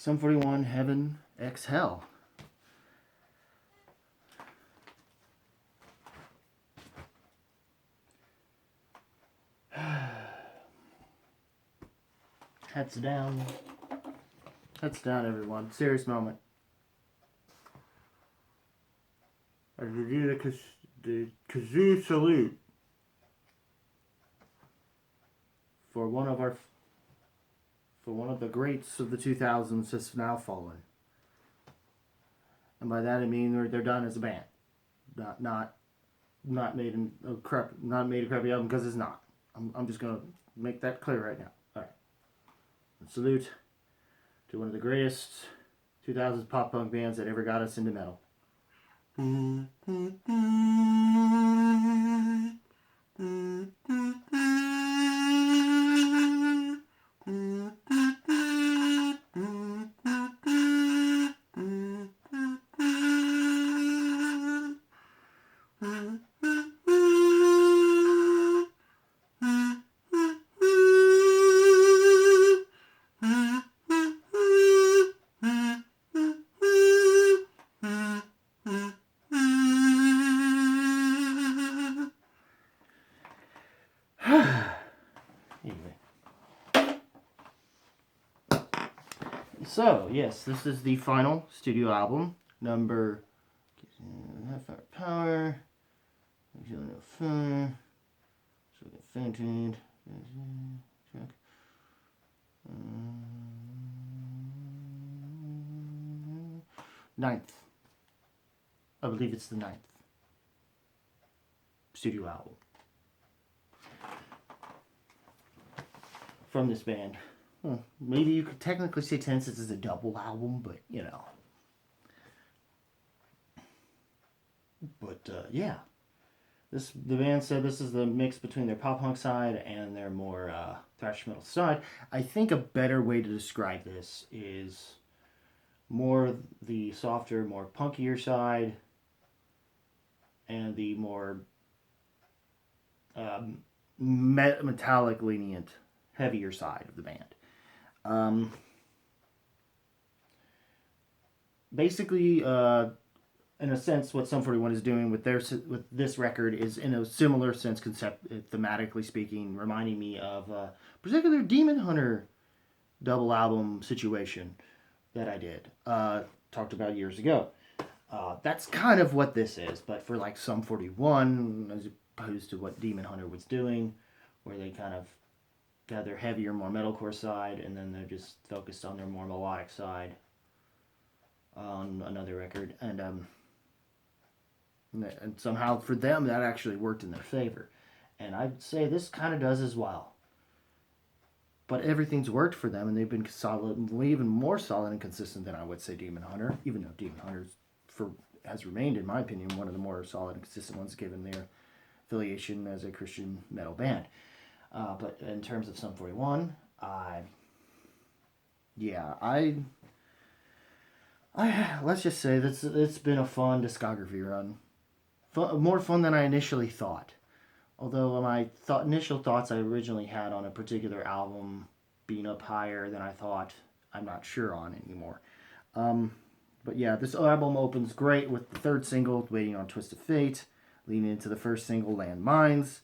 Sum 41, Heaven X Hell. Heads down. Heads down, everyone. Serious moment. I review the kazoo salute for one of the greats of the 2000s has now fallen. And by that I mean they're done as a band. Not made a crappy album, because it's not. I'm just gonna make that clear right now. All right. Salute to one of the greatest 2000s pop punk bands that ever got us into metal. So, yes, this is the final studio album, number Half Hour Power, Fire, so we get Fainted, check. Ninth. I believe it's the 9th studio album from this band. Well, maybe you could technically say 10 since it's a double album, but you know. But yeah, the band said this is the mix between their pop punk side and their more thrash metal side. I think a better way to describe this is more the softer, more punkier side, and the more metallic lenient, heavier side of the band. Basically, in a sense, what Sum 41 is doing with this record is, in a similar sense, thematically speaking, reminding me of a particular Demon Hunter double album situation that I did, talked about years ago. That's kind of what this is, but for like Sum 41, as opposed to what Demon Hunter was doing, where they kind of got their heavier, more metalcore side, and then they're just focused on their more melodic side on another record, and somehow for them that actually worked in their favor, and I'd say this kind of does as well. But everything's worked for them, and they've been solid, even more solid and consistent than I would say Demon Hunter, even though Demon Hunter has remained, in my opinion, one of the more solid and consistent ones given their affiliation as a Christian metal band. But in terms of Sum 41, let's just say that it's been a fun discography run. More fun than I initially thought. Although my initial thoughts I originally had on a particular album being up higher than I thought, I'm not sure on anymore. But yeah, this album opens great with the third single, Waiting on Twist of Fate, leading into the first single, Land Mines.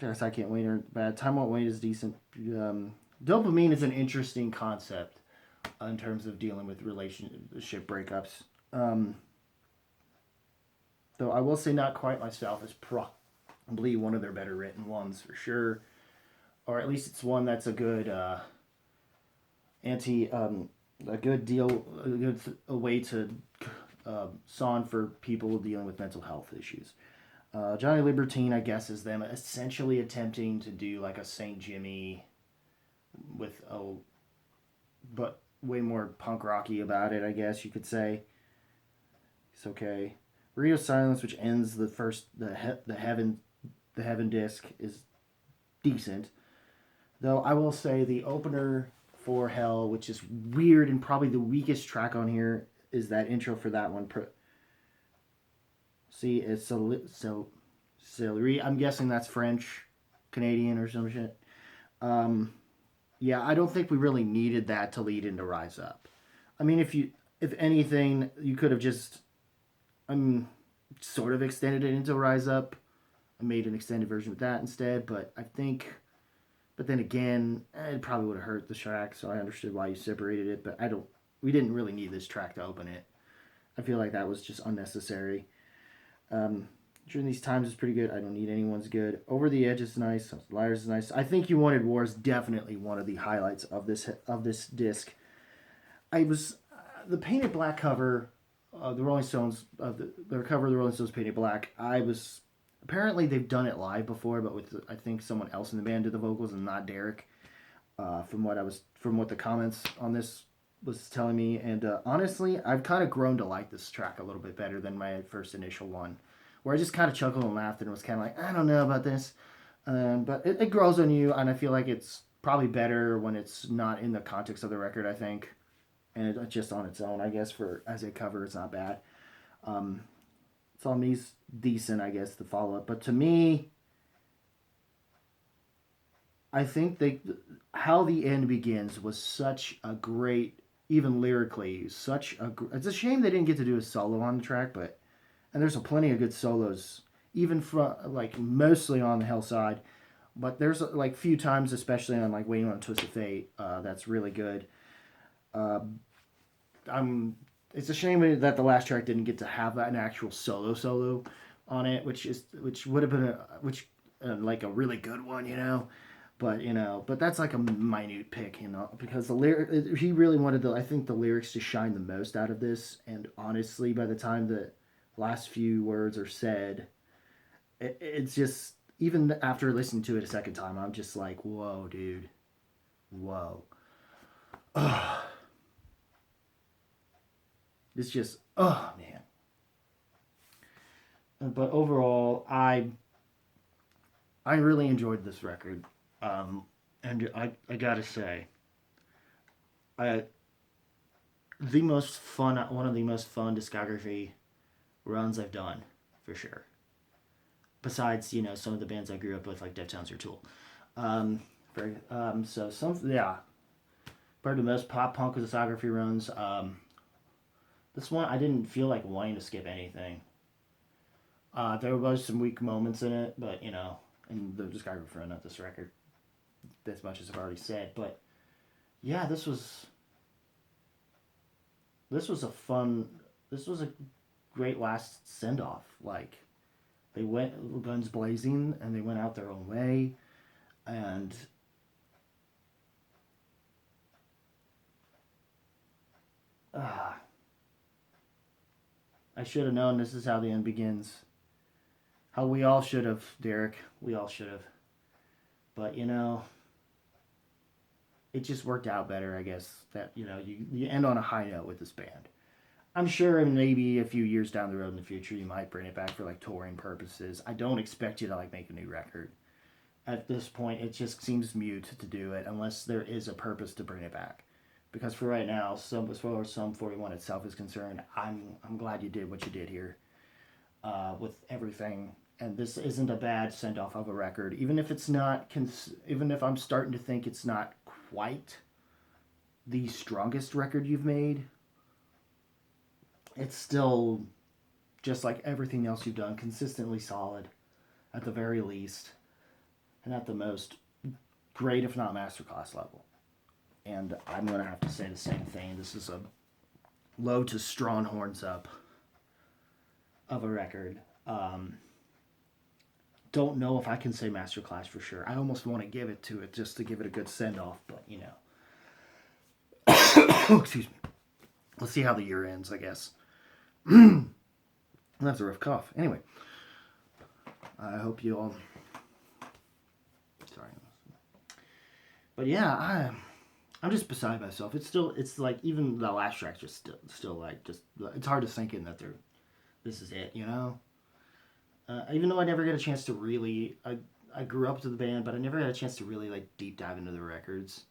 I Can't Wait or Bad. Time Won't Wait is decent. Dopamine is an interesting concept in terms of dealing with relationship breakups. Though I will say Not Quite Myself is probably one of their better written ones for sure. Or at least it's one that's a good way to song for people dealing with mental health issues. Johnny Libertine, I guess, is them essentially attempting to do like a Sainte Genevieve but way more punk rocky about it, I guess you could say. It's okay. Radio Silence, which ends the Heaven disc, is decent. Though I will say the opener for Hell, which is weird and probably the weakest track on here, is that intro for that one. See, it's Celery. I'm guessing that's French, Canadian, or some shit. yeah, I don't think we really needed that to lead into Rise Up. I mean, if anything, you could have just, sort of extended it into Rise Up. I made an extended version with that instead, but I think, but then again, it probably would have hurt the track, so I understood why you separated it, but I don't, we didn't really need this track to open it. I feel like that was just unnecessary. Um, During these times is pretty good. I don't need anyone's good. Over the Edge is nice. Liars is nice. I think You Wanted War is definitely one of the highlights of this disc. I was the painted black cover of the Rolling Stones of the cover of the Rolling Stones painted black. I was apparently they've done it live before, but with I think someone else in the band did the vocals and not Derek. From what the comments on this was telling me, and honestly, I've kind of grown to like this track a little bit better than my first initial one, where I just kind of chuckled and laughed and was kind of like, I don't know about this, but it grows on you, and I feel like it's probably better when it's not in the context of the record. I think, and it's just on its own, I guess, for as a cover, it's not bad. Um, it's on these decent, I guess, the follow up, but to me, I think how the end begins was such a great, even lyrically, it's a shame they didn't get to do a solo on the track, but and there's a plenty of good solos, even from like mostly on the Hell side, but there's like few times, especially on like Waiting on a Twist of Fate, that's really good. Uh, I'm. It's a shame that the last track didn't get to have an actual solo on it, which would have been like a really good one, you know. But but that's like a minute pick, because the lyric he really wanted I think the lyrics to shine the most out of this, and honestly, by the time the last few words are said, it's just even after listening to it a second time, I'm just like, whoa, dude, whoa, it's just man. But overall, I really enjoyed this record, and I gotta say, I the most fun one of the most fun discography runs I've done, for sure. Besides, some of the bands I grew up with, like Deftones or Tool. Um, so yeah, probably the most pop punk discography runs. This one I didn't feel like wanting to skip anything. There was some weak moments in it, but in the discography run, not this record, as much as I've already said. But yeah, this was a great last send off. Like they went guns blazing and they went out their own way, and uh, I should have known this is how the end begins. How we all should have, Derek. We all should have. But it just worked out better, I guess. That you end on a high note with this band. I'm sure maybe a few years down the road in the future you might bring it back for like touring purposes. I don't expect you to like make a new record. At this point, it just seems mute to do it unless there is a purpose to bring it back. Because for right now, as far as Sum 41 itself is concerned, I'm glad you did what you did here, with everything. And this isn't a bad send off of a record, even if it's not. Even if I'm starting to think it's not quite the strongest record you've made, it's still just like everything else you've done, consistently solid, at the very least, and at the most, great if not masterclass level. And I'm gonna have to say the same thing. This is a low to strong horns up of a record. Don't know if I can say masterclass for sure. I almost want to give it to it just to give it a good send off, but excuse me. Let's see how the year ends, I guess. That's a rough cough. Anyway, I hope you all. Sorry, but yeah, I'm just beside myself. It's like even the last track's just still like just it's hard to sink in that this is it, even though I never got a chance to really, I grew up to the band, but I never had a chance to really like deep dive into the records,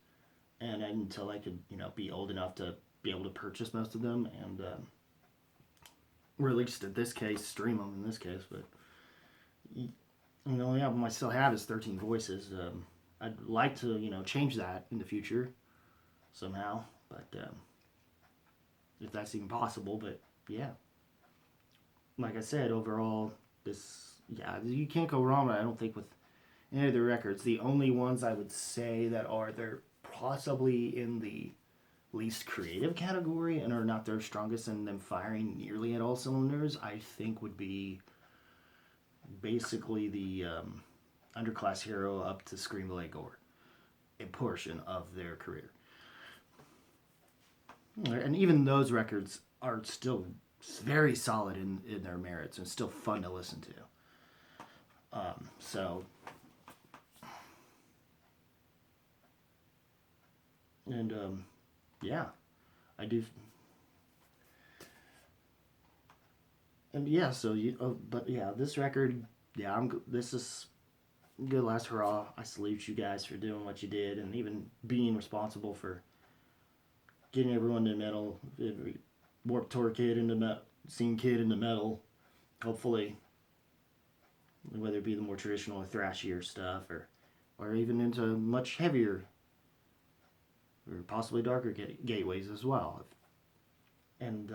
and until I could be old enough to be able to purchase most of them, and or at least in this case stream them in this case. But the only album I still have is 13 Voices. I'd like to, change that in the future somehow, but if that's even possible. But yeah, like I said, overall, you can't go wrong. I don't think with any of the records. The only ones I would say that they're possibly in the least creative category and are not their strongest in them firing nearly at all cylinders, I think would be basically the Underclass Hero up to Screamblade Gore, a portion of their career. And even those records are still very solid in their merits and still fun to listen to. So, and yeah, I do. And yeah, but yeah, this record, yeah, this is good last hurrah. I salute you guys for doing what you did and even being responsible for getting everyone to metal, Warped Tour kid into metal, scene kid into metal. Hopefully, whether it be the more traditional or thrashier stuff, or even into much heavier or possibly darker gateways as well, and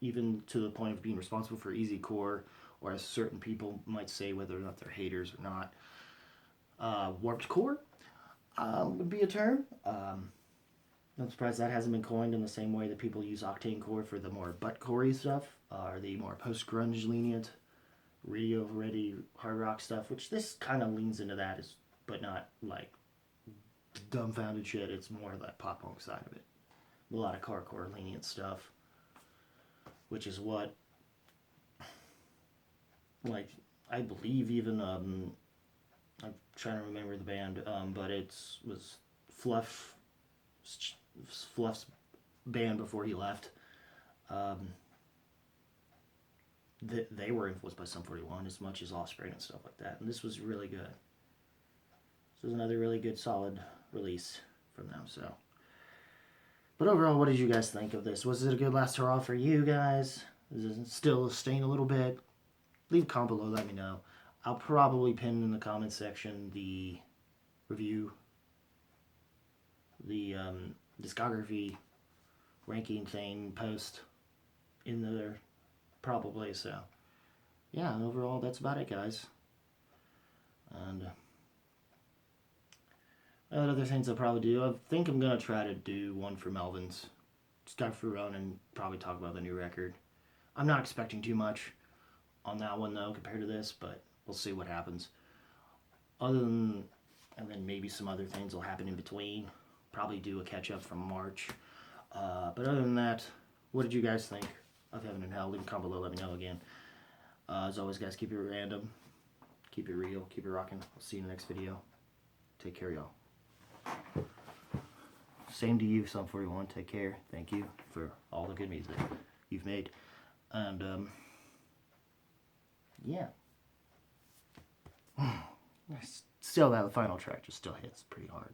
even to the point of being responsible for easy core, or as certain people might say, whether or not they're haters or not. Warped core would be a term. I'm surprised that hasn't been coined in the same way that people use octane core for the more butt-core stuff, or the more post-grunge lenient, radio-ready hard rock stuff, which this kind of leans into that, but not like dumbfounded shit. It's more that pop punk side of it. A lot of hardcore lenient stuff, which is what, like, I believe even, I'm trying to remember the band, but was Fluff's band before he left. They were influenced by Sum 41 as much as Offspring and stuff like that, and this was really good. This was another really good, solid release from them. So, but overall, what did you guys think of this? Was it a good last hurrah for you guys? Is it still staying a little bit? Leave a comment below, let me know. I'll probably pin in the comment section the review, the discography ranking thing post in there, probably. So, yeah, overall, that's about it, guys. And other things I'll probably do, I think I'm going to try to do one for Melvin's. Just go through on and probably talk about the new record. I'm not expecting too much on that one, though, compared to this, but we'll see what happens. And then maybe some other things will happen in between. Probably do a catch-up from March. But other than that, what did you guys think of Heaven and Hell? Leave a comment below, let me know again. As always, guys, keep it random, keep it real, keep it rocking. I'll see you in the next video. Take care, y'all. Same to you, Sum 41. Take care. Thank you for all the good music you've made. And, yeah. Still, that final track just still hits pretty hard.